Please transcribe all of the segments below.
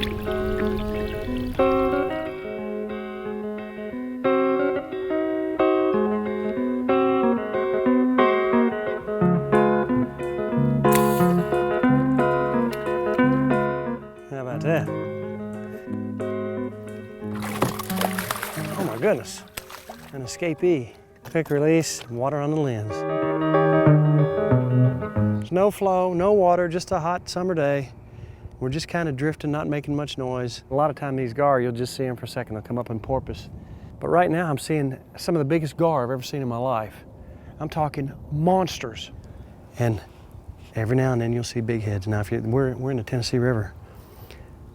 How about that? Oh my goodness, an escapee. Quick release, water on the lens. There's no flow, no water, just a hot summer day. We're just kind of drifting, not making much noise. A lot of time these gar, you'll just see them for a second. They'll come up in porpoise. But right now I'm seeing some of the biggest gar I've ever seen in my life. I'm talking monsters. And every now and then you'll see bigheads. Now, we're in the Tennessee River,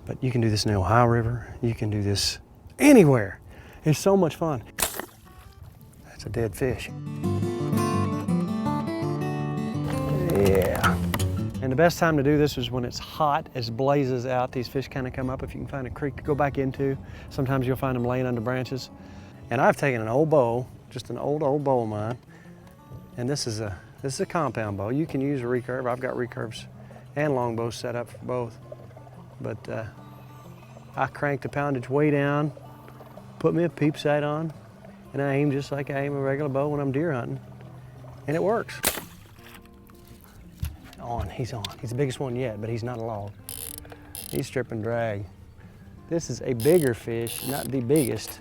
but you can do this in the Ohio River. You can do this anywhere. It's so much fun. That's a dead fish. Yeah. And the best time to do this is when it's hot, as blazes out. These fish kind of come up if you can find a creek to go back into. Sometimes you'll find them laying under branches. And I've taken an old bow, just an old bow of mine. And this is a compound bow. You can use a recurve. I've got recurves and longbows set up for both. But I cranked the poundage way down, put me a peep sight on, and I aim just like I aim a regular bow when I'm deer hunting. And it works. He's on. He's the biggest one yet, but he's not a log. He's stripping drag. This is a bigger fish, not the biggest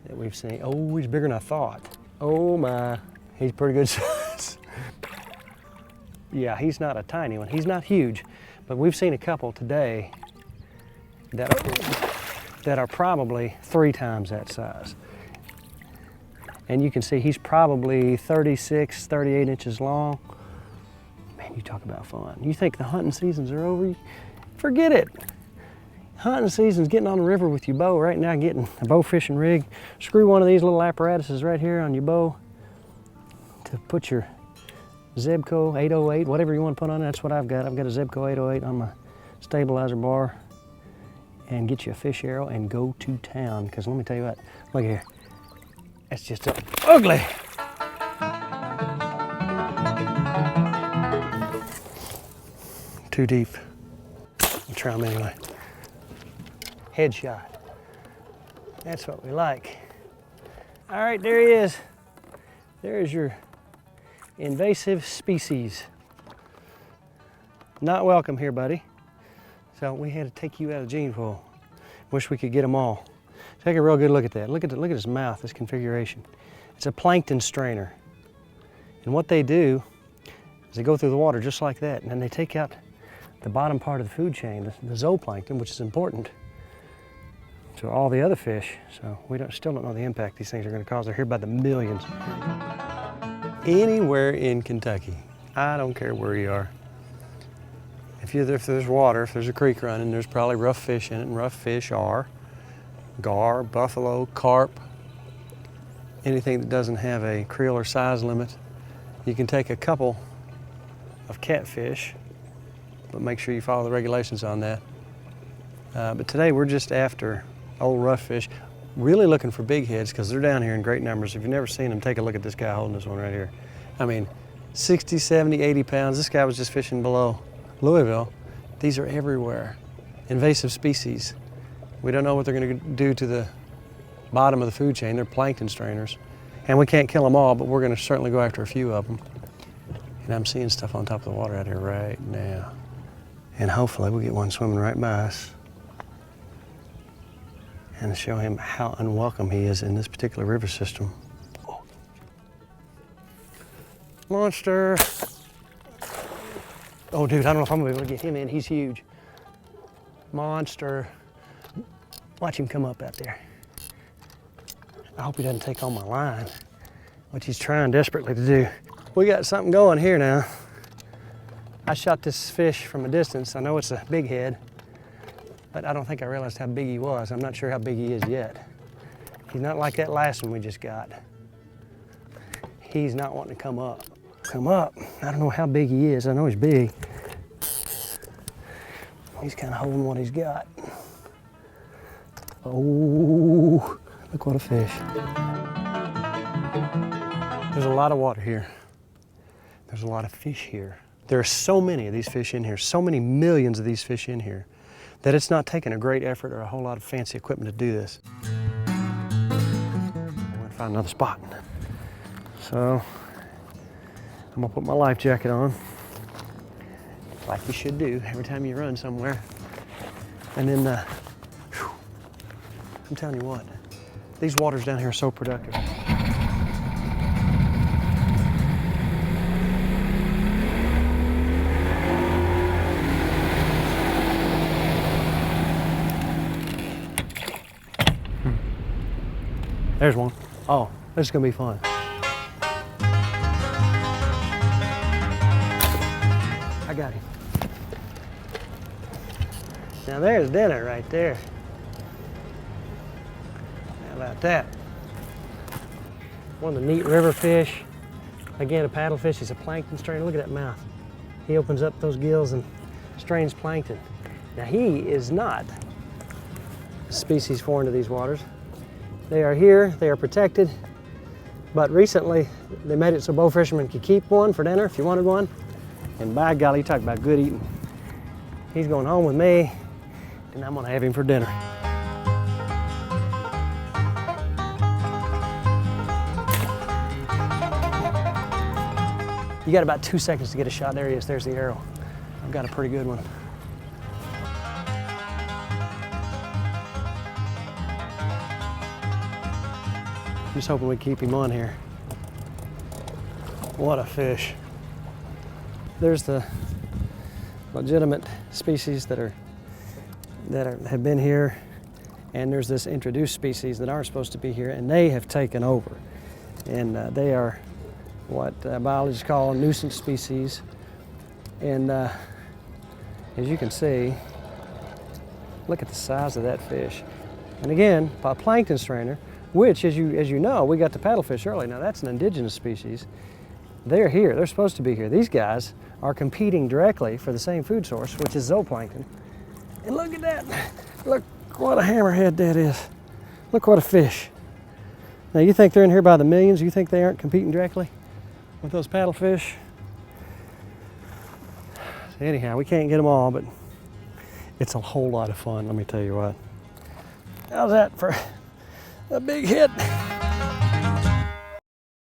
that we've seen. Oh, he's bigger than I thought. Oh my, he's pretty good size. Yeah, he's not a tiny one. He's not huge, but we've seen a couple today that are probably 3 times that size. And you can see he's probably 36, 38 inches long. Man, you talk about fun. You think the hunting seasons are over? Forget it. Hunting season's getting on the river with your bow right now, getting a bow fishing rig. Screw one of these little apparatuses right here on your bow to put your Zebco 808, whatever you want to put on it. That's what I've got. I've got a Zebco 808 on my stabilizer bar. And get you a fish arrow and go to town. Because let me tell you what, look here. It's just ugly. Too deep. I'll try them anyway. Headshot. That's what we like. All right, there he is. There's your invasive species. Not welcome here, buddy. So we had to take you out of the gene pool. Wish we could get them all. Take a real good look at that. Look at his mouth, this configuration. It's a plankton strainer. And what they do is they go through the water just like that, and then they take out the bottom part of the food chain, the zooplankton, which is important to all the other fish. So we still don't know the impact these things are going to cause. They're here by the millions. Anywhere in Kentucky, I don't care where you are. If there's water, if there's a creek running, there's probably rough fish in it, and rough fish are gar, buffalo, carp, anything that doesn't have a creel or size limit. You can take a couple of catfish, but make sure you follow the regulations on that. But today we're just after old rough fish, really looking for bigheads because they're down here in great numbers. If you've never seen them, take a look at this guy holding this one right here. I mean, 60, 70, 80 pounds. This guy was just fishing below Louisville. These are everywhere. Invasive species. We don't know what they're going to do to the bottom of the food chain. They're plankton strainers. And we can't kill them all, but we're going to certainly go after a few of them. And I'm seeing stuff on top of the water out here right now. And hopefully we'll get one swimming right by us and show him how unwelcome he is in this particular river system. Oh. Monster. Oh, dude, I don't know if I'm gonna be able to get him in. He's huge. Monster. Watch him come up out there. I hope he doesn't take on my line, which he's trying desperately to do. We got something going here now. I shot this fish from a distance. I know it's a bighead, but I don't think I realized how big he was. I'm not sure how big he is yet. He's not like that last one we just got. He's not wanting to come up. Come up. I don't know how big he is. I know he's big. He's kind of holding what he's got. Oh, look what a fish. There's a lot of water here. There's a lot of fish here. There are so many of these fish in here, so many millions of these fish in here. that it's not taking a great effort or a whole lot of fancy equipment to do this. I'm gonna find another spot. So I'm gonna put my life jacket on, like you should do every time you run somewhere. And then, I'm telling you what, these waters down here are so productive. There's one. Oh, this is gonna be fun. I got him. Now there's dinner right there. How about that? One of the neat river fish. Again, a paddlefish. He's a plankton strainer. Look at that mouth. He opens up those gills and strains plankton. Now he is not a species foreign to these waters. They are here, they are protected, but recently they made it so bow fishermen could keep one for dinner if you wanted one. And by golly, you talk about good eating. He's going home with me, and I'm gonna have him for dinner. You got about 2 seconds to get a shot. There he is, there's the arrow. I've got a pretty good one. Just hoping we keep him on here. What a fish. There's the legitimate species that have been here, and there's this introduced species that aren't supposed to be here, and they have taken over. And they are what biologists call nuisance species. And as you can see, look at the size of that fish. And again, a plankton strainer, which, as you know, we got the paddlefish early. Now that's an indigenous species. They're here, they're supposed to be here. These guys are competing directly for the same food source, which is zooplankton. And look at that. Look what a hammerhead that is. Look what a fish. Now you think they're in here by the millions? You think they aren't competing directly with those paddlefish? Anyhow, we can't get them all, but it's a whole lot of fun, let me tell you what. How's that for a big hit?